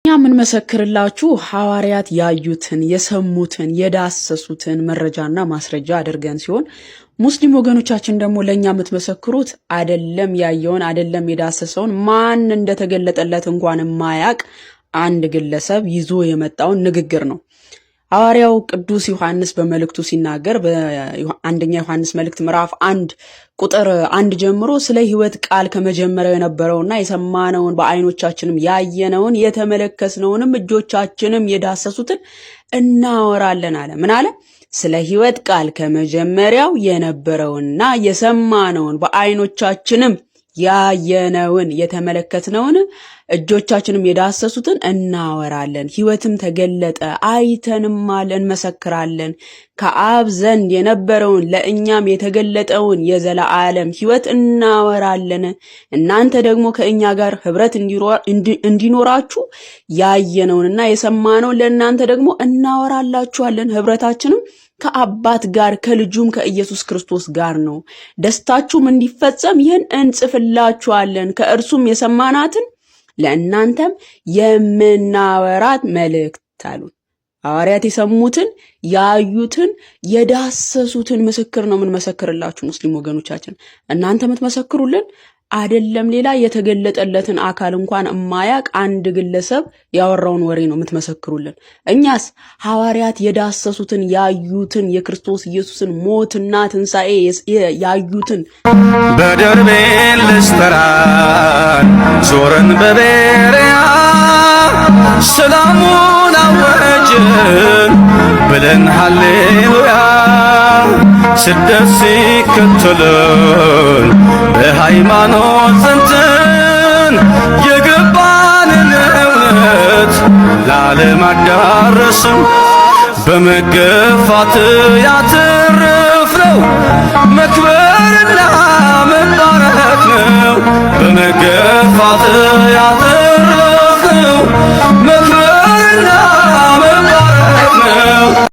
ምን መሰክርላችሁ ሐዋርያት ያዩትን የሰሙትን የዳሰሱትን መረጃና ማስረጃ አድርገን ሲሆን ሙስሊም ወገኖቻችን ደግሞ ለኛ የምትመሰክሩት አይደለም ያየውን አይደለም የዳሰሰውን ማን እንደተገለጠለት እንኳን ማያቅ አንድ ግለሰብ ይዞ የመጣውን ንግግር ነው። ሐዋርያው ቅዱስ ዮሐንስ በመልእክቱ ሲናገር በአንደኛ ዮሐንስ መልእክት ምዕራፍ 1 ቁጥር 1 ጀምሮ ስለ ሕይወት ቃል ከመጀመሪያው የነበረውና የሰማነውን በአይኖቻችንም ያየነውን የተመለከትነውንም እጆቻችንም የዳሰሱትን እናወራለን አለ። ምን አለ? ስለ ሕይወት ቃል ከመጀመሪያው የነበረውና የሰማነውን በአይኖቻችንም ያየነውን የተመለከትነውን እጆቻችንም የዳሰሱትን እናወራለን። ሕይወትም ተገለጠ አይተንማል እንመሰክራለን። ከአብ ዘንድ የነበረውን ለእኛም የተገለጠውን የዘላለም ሕይወት እናወራለን። እናንተ ደግሞ ከእኛ ጋር ኅብረት እንዲኖራችሁ ያየነውንና የሰማነውን ለእናንተ ደግሞ እናወራላችኋለን። ኅብረታችንም ከአባት ጋር ከልጁም ከኢየሱስ ክርስቶስ ጋር ነው። ደስታችሁም እንዲፈጸም ይህን እንጽፍላችኋለን። ከእርሱም የሰማናትን ለእናንተም የምናወራት መልእክት አሉ። ሐዋርያት የሰሙትን ያዩትን የዳሰሱትን ምስክር ነው የምንመሰክርላችሁ ሙስሊም ወገኖቻችን። እናንተ የምትመሰክሩልን አይደለም ሌላ የተገለጠለትን አካል እንኳን የማያቅ አንድ ግለሰብ ያወራውን ወሬ ነው የምትመሰክሩልን። እኛስ ሐዋርያት የዳሰሱትን ያዩትን የክርስቶስ ኢየሱስን ሞትና ትንሣኤ ያዩትን በደርቤን ልስተራን ዞረን በቤርያ ሰላሙን አወጅን ብለን ሃሌሉያ ስደት ሲከተለን በሃይማኖት ጸንተን የገባንን እውነት ለዓለም አዳረስን። በመገፋት ያተረፍነው መክበርና መባረክ ነው። በመገፋት